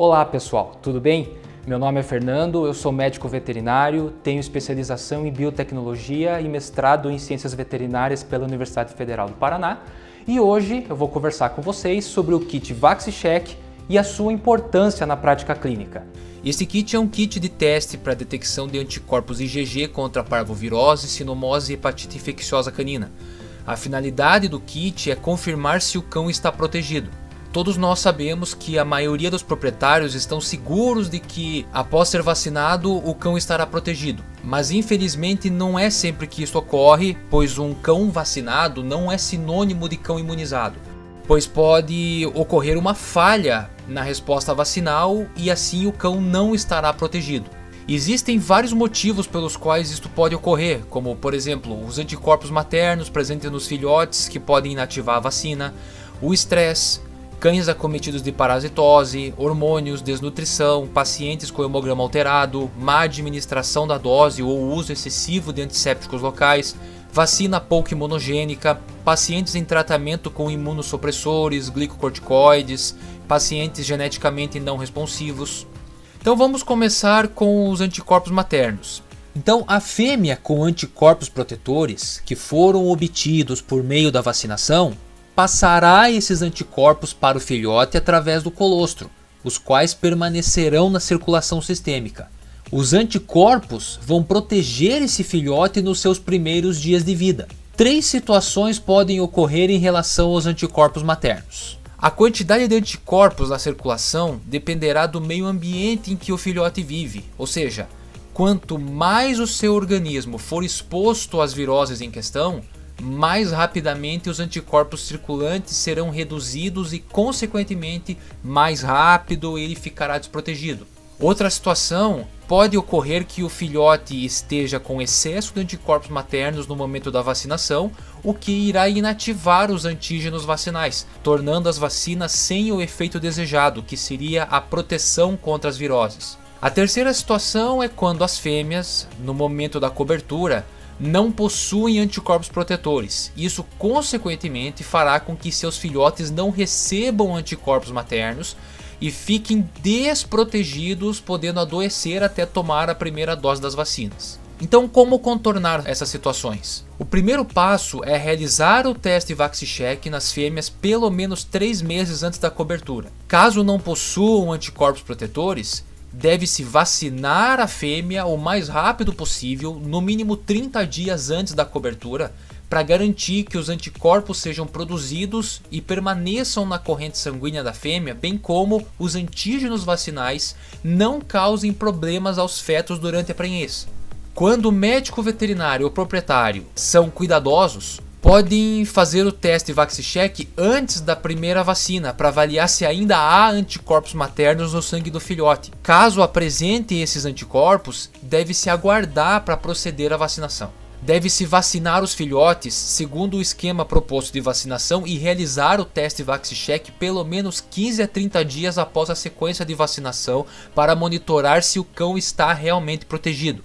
Olá pessoal, tudo bem? Meu nome é Fernando, eu sou médico veterinário, tenho especialização em biotecnologia e mestrado em ciências veterinárias pela Universidade Federal do Paraná e hoje eu vou conversar com vocês sobre o kit VaxiCheck e a sua importância na prática clínica. Este kit é um kit de teste para detecção de anticorpos IgG contra parvovirose, sinomose e hepatite infecciosa canina. A finalidade do kit é confirmar se o cão está protegido. Todos nós sabemos que a maioria dos proprietários estão seguros de que, após ser vacinado, o cão estará protegido. Mas infelizmente não é sempre que isso ocorre, pois um cão vacinado não é sinônimo de cão imunizado. Pois pode ocorrer uma falha na resposta vacinal e assim o cão não estará protegido. Existem vários motivos pelos quais isto pode ocorrer, como por exemplo, os anticorpos maternos presentes nos filhotes que podem inativar a vacina, o estresse, cães acometidos de parasitose, hormônios, desnutrição, pacientes com hemograma alterado, má administração da dose ou uso excessivo de antissépticos locais, vacina pouco imunogênica, pacientes em tratamento com imunossupressores, glicocorticoides, pacientes geneticamente não responsivos. Então vamos começar com os anticorpos maternos. Então a fêmea com anticorpos protetores que foram obtidos por meio da vacinação passará esses anticorpos para o filhote através do colostro, os quais permanecerão na circulação sistêmica. Os anticorpos vão proteger esse filhote nos seus primeiros dias de vida. 3 situações podem ocorrer em relação aos anticorpos maternos. A quantidade de anticorpos na circulação dependerá do meio ambiente em que o filhote vive, ou seja, quanto mais o seu organismo for exposto às viroses em questão, mais rapidamente os anticorpos circulantes serão reduzidos e, consequentemente, mais rápido ele ficará desprotegido. Outra situação pode ocorrer que o filhote esteja com excesso de anticorpos maternos no momento da vacinação, o que irá inativar os antígenos vacinais, tornando as vacinas sem o efeito desejado, que seria a proteção contra as viroses. A terceira situação é quando as fêmeas, no momento da cobertura, não possuem anticorpos protetores. Isso, consequentemente, fará com que seus filhotes não recebam anticorpos maternos e fiquem desprotegidos, podendo adoecer até tomar a primeira dose das vacinas. Então, como contornar essas situações? O primeiro passo é realizar o teste VaxiCheck nas fêmeas pelo menos 3 meses antes da cobertura. Caso não possuam anticorpos protetores, deve-se vacinar a fêmea o mais rápido possível, no mínimo 30 dias antes da cobertura, para garantir que os anticorpos sejam produzidos e permaneçam na corrente sanguínea da fêmea, bem como os antígenos vacinais não causem problemas aos fetos durante a prenhez. Quando o médico veterinário ou proprietário são cuidadosos, podem fazer o teste VaxiCheck antes da primeira vacina para avaliar se ainda há anticorpos maternos no sangue do filhote. Caso apresente esses anticorpos, deve-se aguardar para proceder à vacinação. Deve-se vacinar os filhotes segundo o esquema proposto de vacinação e realizar o teste VaxiCheck pelo menos 15 a 30 dias após a sequência de vacinação para monitorar se o cão está realmente protegido.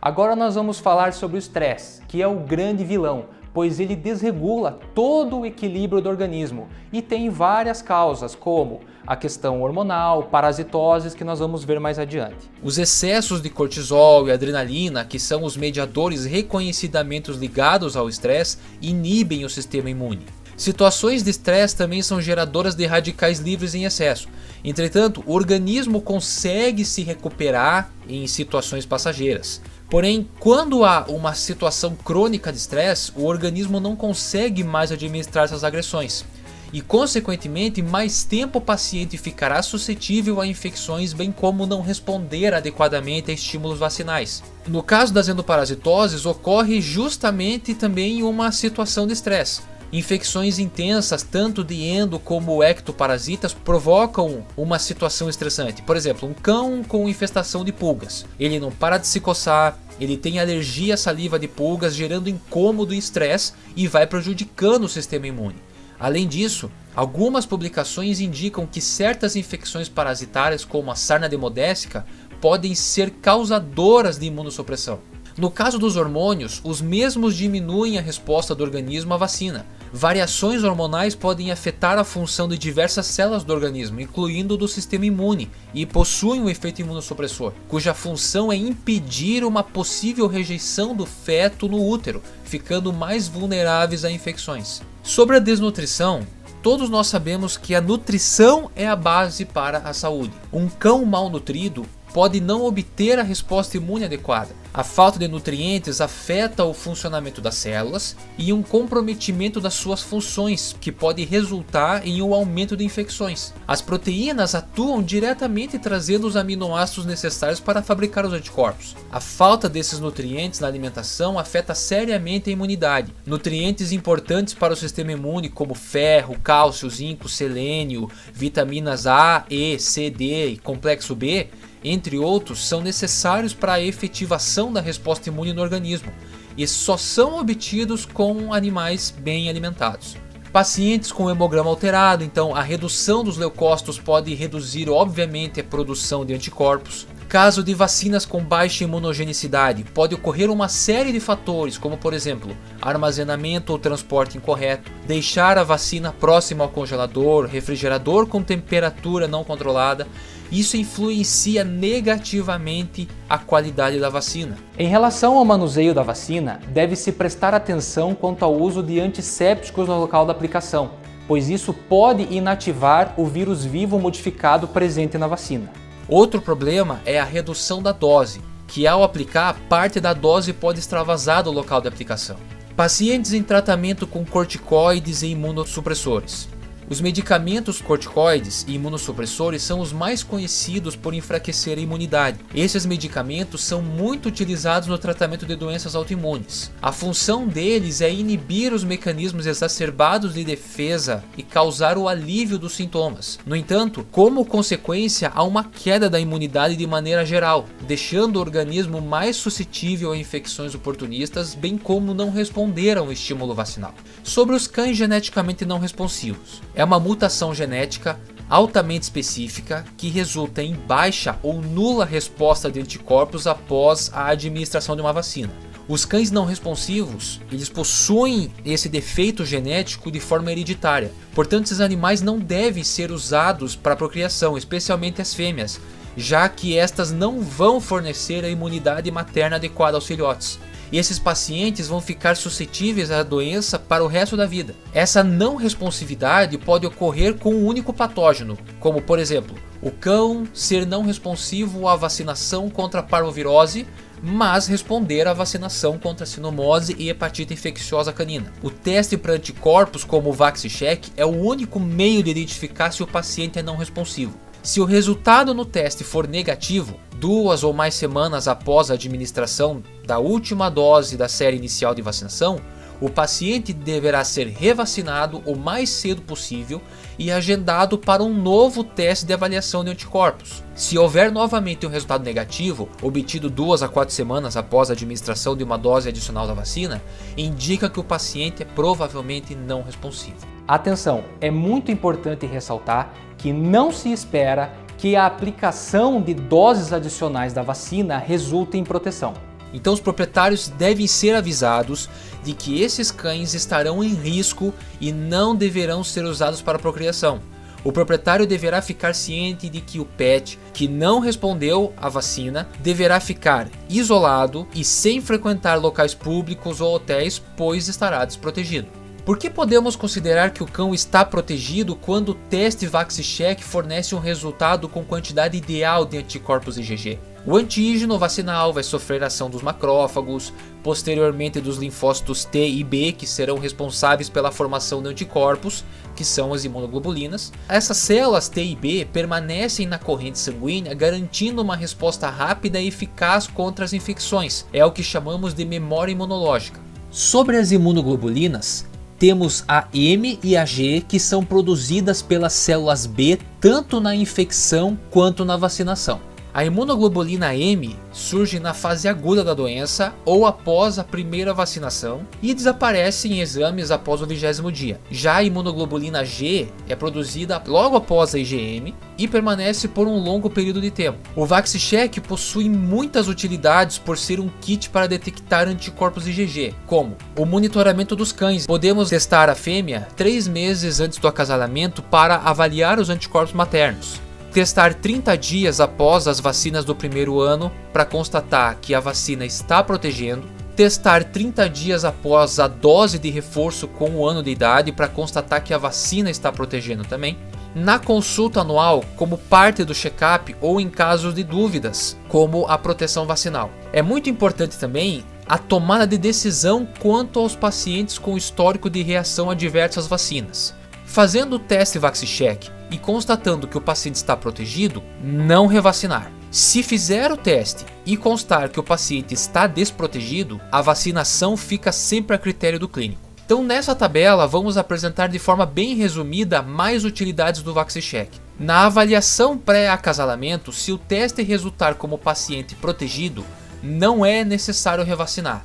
Agora nós vamos falar sobre o estresse, que é o grande vilão, pois ele desregula todo o equilíbrio do organismo e tem várias causas, como a questão hormonal, parasitoses, que nós vamos ver mais adiante. Os excessos de cortisol e adrenalina, que são os mediadores reconhecidamente ligados ao estresse, inibem o sistema imune. Situações de estresse também são geradoras de radicais livres em excesso. Entretanto, o organismo consegue se recuperar em situações passageiras. Porém, quando há uma situação crônica de estresse, o organismo não consegue mais administrar essas agressões. E, consequentemente, mais tempo o paciente ficará suscetível a infecções, bem como não responder adequadamente a estímulos vacinais. No caso das endoparasitoses, ocorre justamente também uma situação de estresse. Infecções intensas, tanto de endo como ectoparasitas, provocam uma situação estressante. Por exemplo, um cão com infestação de pulgas. Ele não para de se coçar, ele tem alergia à saliva de pulgas, gerando incômodo e estresse e vai prejudicando o sistema imune. Além disso, algumas publicações indicam que certas infecções parasitárias, como a sarna demodécica, podem ser causadoras de imunossupressão. No caso dos hormônios, os mesmos diminuem a resposta do organismo à vacina, Variações hormonais podem afetar a função de diversas células do organismo, incluindo do sistema imune, e possuem um efeito imunossupressor, cuja função é impedir uma possível rejeição do feto no útero, ficando mais vulneráveis a infecções. Sobre a desnutrição, todos nós sabemos que a nutrição é a base para a saúde. Um cão mal nutrido pode não obter a resposta imune adequada. A falta de nutrientes afeta o funcionamento das células e um comprometimento das suas funções, que pode resultar em um aumento de infecções. As proteínas atuam diretamente trazendo os aminoácidos necessários para fabricar os anticorpos. A falta desses nutrientes na alimentação afeta seriamente a imunidade. Nutrientes importantes para o sistema imune, como ferro, cálcio, zinco, selênio, vitaminas A, E, C, D e complexo B, entre outros, são necessários para a efetivação da resposta imune no organismo e só são obtidos com animais bem alimentados. Pacientes com hemograma alterado, então a redução dos leucócitos pode reduzir obviamente a produção de anticorpos. Caso de vacinas com baixa imunogenicidade, pode ocorrer uma série de fatores, como por exemplo, armazenamento ou transporte incorreto, deixar a vacina próxima ao congelador, refrigerador com temperatura não controlada. Isso influencia negativamente a qualidade da vacina. Em relação ao manuseio da vacina, deve-se prestar atenção quanto ao uso de antissépticos no local da aplicação, pois isso pode inativar o vírus vivo modificado presente na vacina. Outro problema é a redução da dose, que ao aplicar, parte da dose pode extravasar do local de aplicação. Pacientes em tratamento com corticoides e imunossupressores. Os medicamentos corticoides e imunossupressores são os mais conhecidos por enfraquecer a imunidade. Esses medicamentos são muito utilizados no tratamento de doenças autoimunes. A função deles é inibir os mecanismos exacerbados de defesa e causar o alívio dos sintomas. No entanto, como consequência, há uma queda da imunidade de maneira geral, deixando o organismo mais suscetível a infecções oportunistas, bem como não responder a um estímulo vacinal. Sobre os cães geneticamente não responsivos. É uma mutação genética altamente específica que resulta em baixa ou nula resposta de anticorpos após a administração de uma vacina. Os cães não responsivos, eles possuem esse defeito genético de forma hereditária. Portanto, esses animais não devem ser usados para procriação, especialmente as fêmeas, já que estas não vão fornecer a imunidade materna adequada aos filhotes. E esses pacientes vão ficar suscetíveis à doença para o resto da vida. Essa não responsividade pode ocorrer com um único patógeno, como por exemplo, o cão ser não responsivo à vacinação contra a parvovirose, mas responder à vacinação contra a sinomose e hepatite infecciosa canina. O teste para anticorpos, como o VaxiCheck, é o único meio de identificar se o paciente é não responsivo. Se o resultado no teste for negativo, 2 ou mais semanas após a administração da última dose da série inicial de vacinação, o paciente deverá ser revacinado o mais cedo possível e agendado para um novo teste de avaliação de anticorpos. Se houver novamente um resultado negativo, obtido 2 a 4 semanas após a administração de uma dose adicional da vacina, indica que o paciente é provavelmente não responsivo. Atenção, é muito importante ressaltar que não se espera que a aplicação de doses adicionais da vacina resulte em proteção. Então os proprietários devem ser avisados de que esses cães estarão em risco e não deverão ser usados para procriação. O proprietário deverá ficar ciente de que o pet que não respondeu à vacina deverá ficar isolado e sem frequentar locais públicos ou hotéis, pois estará desprotegido. Por que podemos considerar que o cão está protegido quando o teste VaxiCheck fornece um resultado com quantidade ideal de anticorpos IgG? O antígeno vacinal vai sofrer ação dos macrófagos, posteriormente dos linfócitos T e B, que serão responsáveis pela formação de anticorpos, que são as imunoglobulinas. Essas células T e B permanecem na corrente sanguínea, garantindo uma resposta rápida e eficaz contra as infecções. É o que chamamos de memória imunológica. Sobre as imunoglobulinas, temos a M e a G, que são produzidas pelas células B tanto na infecção quanto na vacinação. A imunoglobulina M surge na fase aguda da doença ou após a primeira vacinação e desaparece em exames após o 20º dia. Já a imunoglobulina G é produzida logo após a IgM e permanece por um longo período de tempo. O VaxiCheck possui muitas utilidades por ser um kit para detectar anticorpos IgG, como o monitoramento dos cães. Podemos testar a fêmea 3 meses antes do acasalamento para avaliar os anticorpos maternos. Testar 30 dias após as vacinas do primeiro ano para constatar que a vacina está protegendo. Testar 30 dias após a dose de reforço com o ano de idade para constatar que a vacina está protegendo também. Na consulta anual, como parte do check-up ou em casos de dúvidas, como a proteção vacinal. É muito importante também a tomada de decisão quanto aos pacientes com histórico de reação a diversas vacinas. Fazendo o teste VaxiCheck e constatando que o paciente está protegido, não revacinar. Se fizer o teste e constar que o paciente está desprotegido, a vacinação fica sempre a critério do clínico. Então nessa tabela vamos apresentar de forma bem resumida mais utilidades do VaxiCheck. Na avaliação pré-acasalamento, se o teste resultar como paciente protegido, não é necessário revacinar.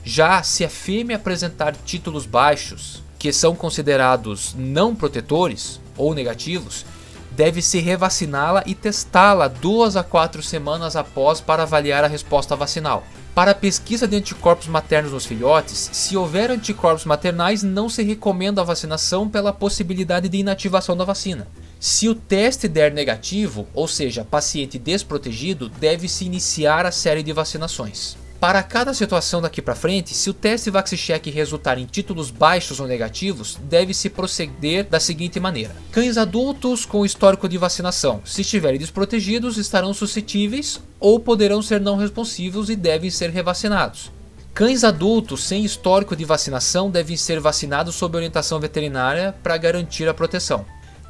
Já se a fêmea apresentar títulos baixos, que são considerados não protetores ou negativos, deve-se revaciná-la e testá-la 2 a 4 semanas após para avaliar a resposta vacinal. Para a pesquisa de anticorpos maternos nos filhotes, se houver anticorpos maternais, não se recomenda a vacinação pela possibilidade de inativação da vacina. Se o teste der negativo, ou seja, paciente desprotegido, deve-se iniciar a série de vacinações. Para cada situação daqui para frente, se o teste VaxiCheck resultar em títulos baixos ou negativos, deve-se proceder da seguinte maneira. Cães adultos com histórico de vacinação, se estiverem desprotegidos, estarão suscetíveis ou poderão ser não responsivos e devem ser revacinados. Cães adultos sem histórico de vacinação devem ser vacinados sob orientação veterinária para garantir a proteção.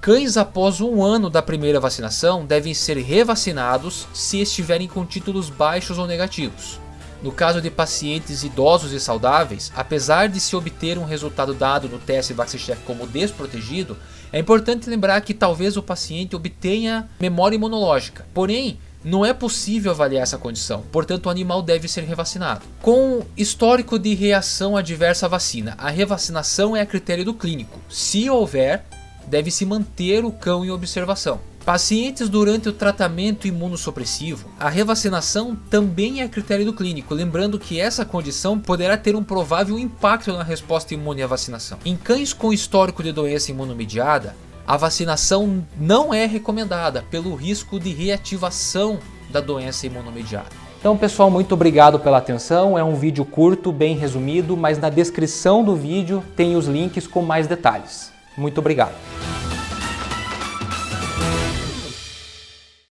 Cães após 1 ano da primeira vacinação devem ser revacinados se estiverem com títulos baixos ou negativos. No caso de pacientes idosos e saudáveis, apesar de se obter um resultado dado no teste VaxiCheck como desprotegido, é importante lembrar que talvez o paciente obtenha memória imunológica. Porém, não é possível avaliar essa condição, portanto o animal deve ser revacinado. Com histórico de reação adversa à vacina, a revacinação é a critério do clínico. Se houver, deve-se manter o cão em observação. Pacientes durante o tratamento imunossupressivo, a revacinação também é a critério do clínico, lembrando que essa condição poderá ter um provável impacto na resposta imune à vacinação. Em cães com histórico de doença imunomediada, a vacinação não é recomendada pelo risco de reativação da doença imunomediada. Então pessoal, muito obrigado pela atenção, é um vídeo curto, bem resumido, mas na descrição do vídeo tem os links com mais detalhes. Muito obrigado.